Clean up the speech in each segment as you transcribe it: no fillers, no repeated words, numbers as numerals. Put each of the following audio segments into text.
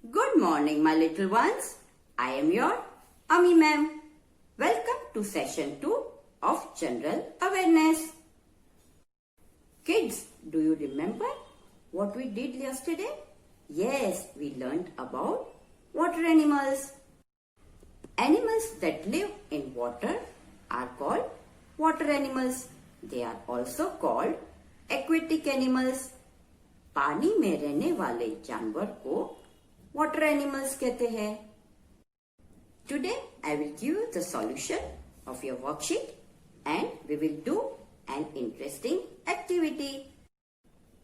Good morning, my little ones. I am your Ami ma'am. Welcome to session 2 of General Awareness. Kids, do you remember what we did yesterday? Yes, we learned about water animals. Animals that live in water are called water animals. They are also called aquatic animals. पानी में रहने वाले जानवर को water animals कहते हैं. Today I will give you the solution of your worksheet and we will do an interesting activity.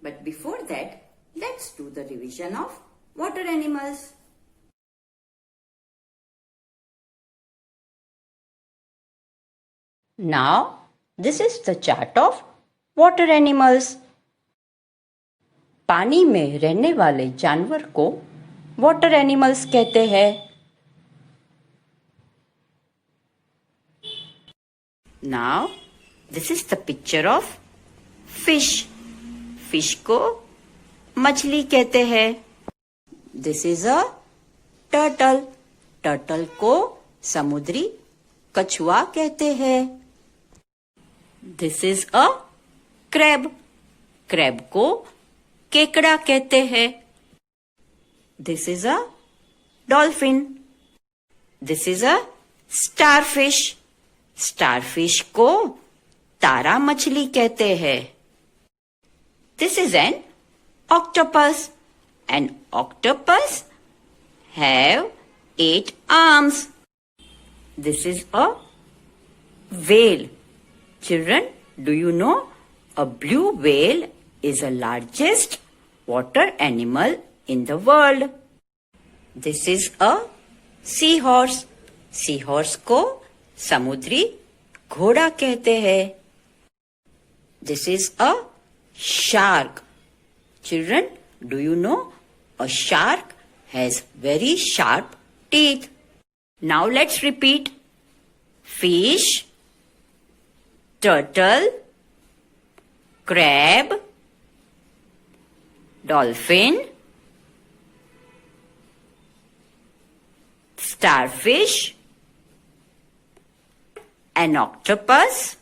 But before that, let's do the revision of water animals. Now, this is the chart of water animals. पानी में रहने वाले जानवर को water animals कहते हैं. Now, this is the picture of fish. Fish को मछली कहते हैं. This is a turtle. Turtle को समुद्री कछुआ कहते हैं. This is a crab. Crab को केकड़ा कहते हैं. This is a dolphin. This is a starfish. Starfish को तारा मछली कहते हैं. This is an octopus. An octopus have 8 arms. This is a whale. Children, do you know a blue whale is the largest water animal in the world? This is a seahorse. Seahorse को समुद्री घोड़ा कहते हैं. This is a shark. Children, do you know a shark has very sharp teeth? Now let's repeat. Fish, turtle, crab, dolphin, starfish, an octopus,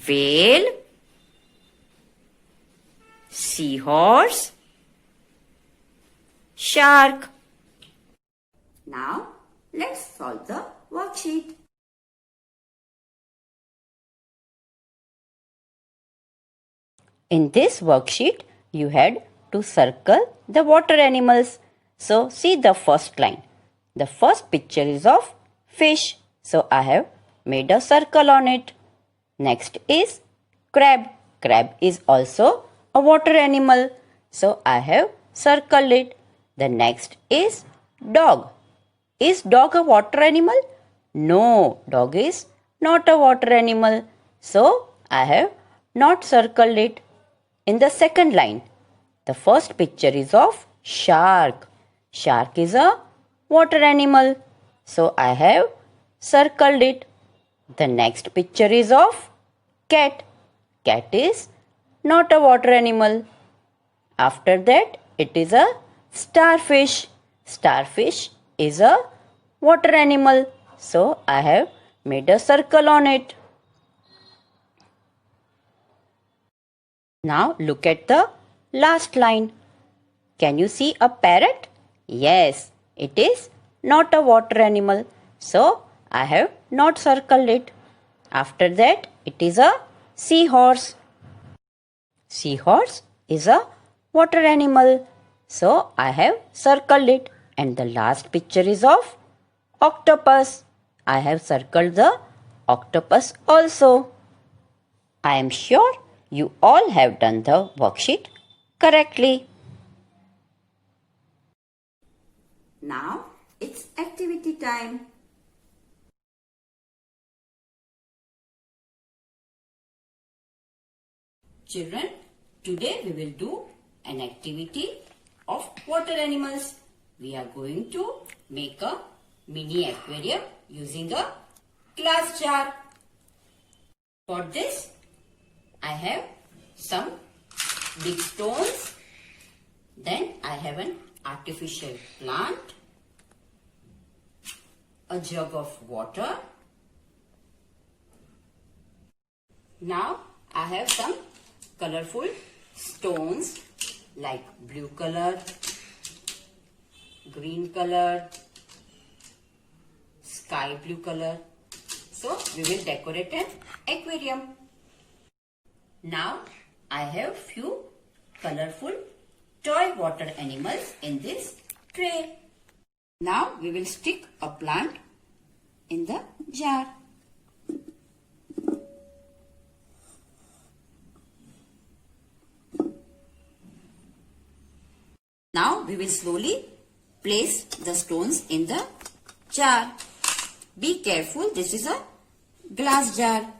whale, seahorse, shark. Now, let's solve the worksheet. In this worksheet, you had to circle the water animals. So, see the first line. The first picture is of fish. So, I have made a circle on it. Next is crab. Crab is also a water animal. So, I have circled it. The next is dog. Is dog a water animal? No, dog is not a water animal. So, I have not circled it. In the second line, the first picture is of shark. Shark is a water animal. So, I have circled it. The next picture is of cat. Cat is not a water animal. After that, it is a starfish. Starfish is a water animal. So, I have made a circle on it. Now, look at the last line. Can you see a parrot? Yes, it is not a water animal. So, I have not circled it. After that, it is a seahorse. Seahorse is a water animal. So, I have circled it. And the last picture is of octopus. I have circled the octopus also. I am sure you all have done the worksheet correctly. Now, it's activity time. Children, today we will do an activity of water animals. We are going to make a mini aquarium using the glass jar. For this, I have some big stones. Then I have an artificial plant, a jug of water. Now I have some colorful stones like blue color, green color, sky blue color. So we will decorate an aquarium. Now I have few colorful toy water animals in this tray. Now we will stick a plant in the jar. Now we will slowly place the stones in the jar. Be careful, this is a glass jar.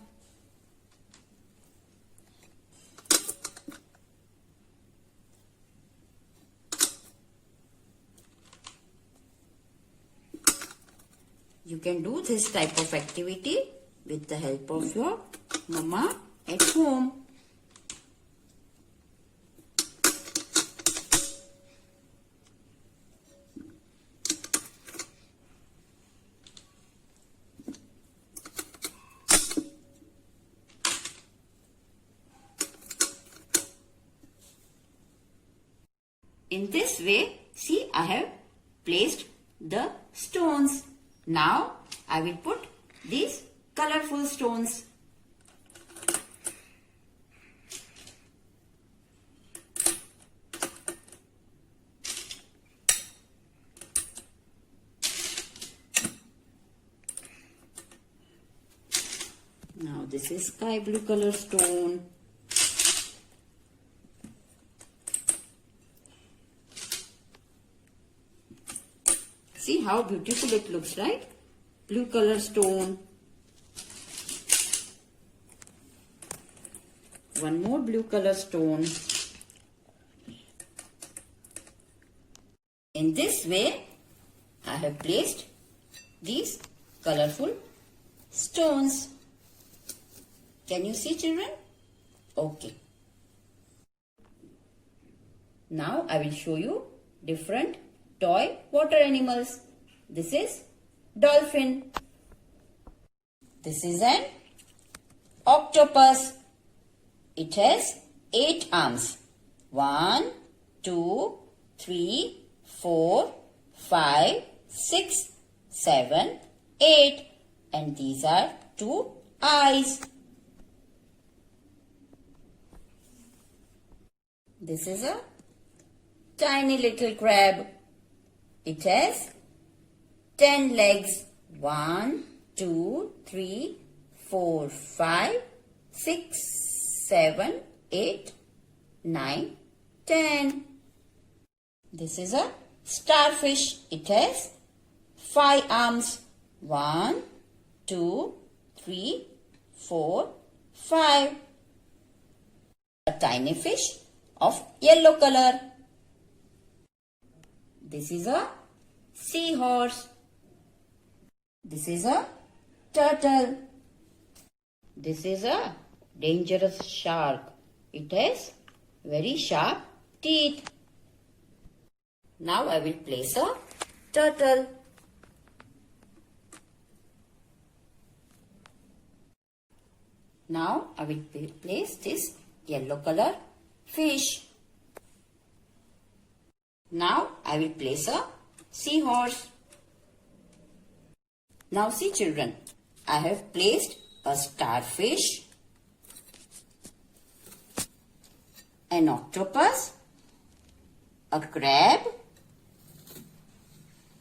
You can do this type of activity with the help of your mama at home. In this way, see, I have placed the stones. Now, I will put these colorful stones. Now, this is sky blue color stone. See how beautiful it looks, right? Blue color stone. One more blue color stone. In this way, I have placed these colorful stones. Can you see, children? Okay. Now I will show you different toy water animals. This is dolphin. This is an octopus. It has 8 arms. 1, 2, 3, 4, 5, 6, 7, 8. And these are 2 eyes. This is a tiny little crab. It has 10 legs. 1, 2, 3, 4, 5, 6, 7, 8, 9, 10. This is a starfish. It has 5 arms. 1, 2, 3, 4, 5. A tiny fish of yellow color. This is a seahorse. This is a turtle. This is a dangerous shark. It has very sharp teeth. Now I will place a turtle. Now I will place this yellow color fish. Now I will place a seahorse. Now see, children, I have placed a starfish, an octopus, a crab,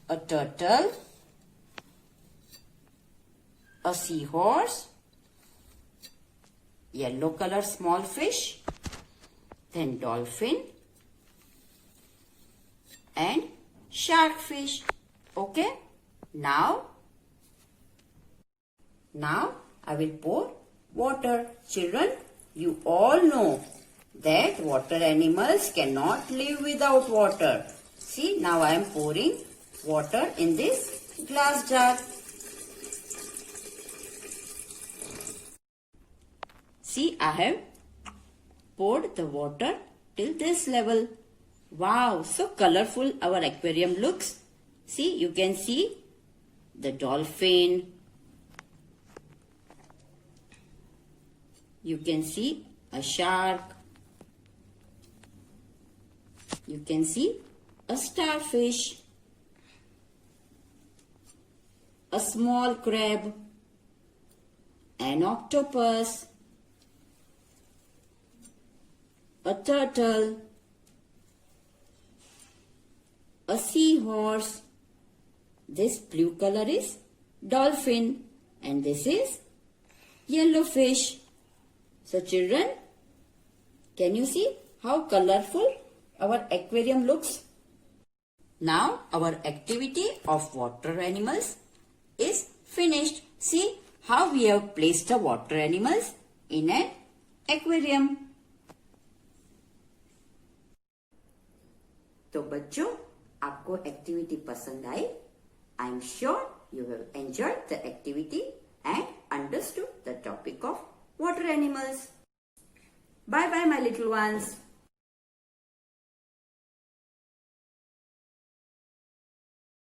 a turtle, a seahorse, yellow color small fish, then dolphin and shark fish. Okay, now I will pour water. Children, you all know that water animals cannot live without water. See, now I am pouring water in this glass jar. See, I have poured the water till this level. Wow, so colorful our aquarium looks. See, you can see the dolphin. You can see a shark. You can see a starfish, a small crab, an octopus, a turtle, a seahorse. This blue color is dolphin and this is yellow fish. So children, can you see how colorful our aquarium looks? Now our activity of water animals is finished. See how we have placed the water animals in an aquarium. तो बच्चों, आपको activity पसंद आई? I am sure you have enjoyed the activity and understood the topic of water animals. Bye bye my little ones.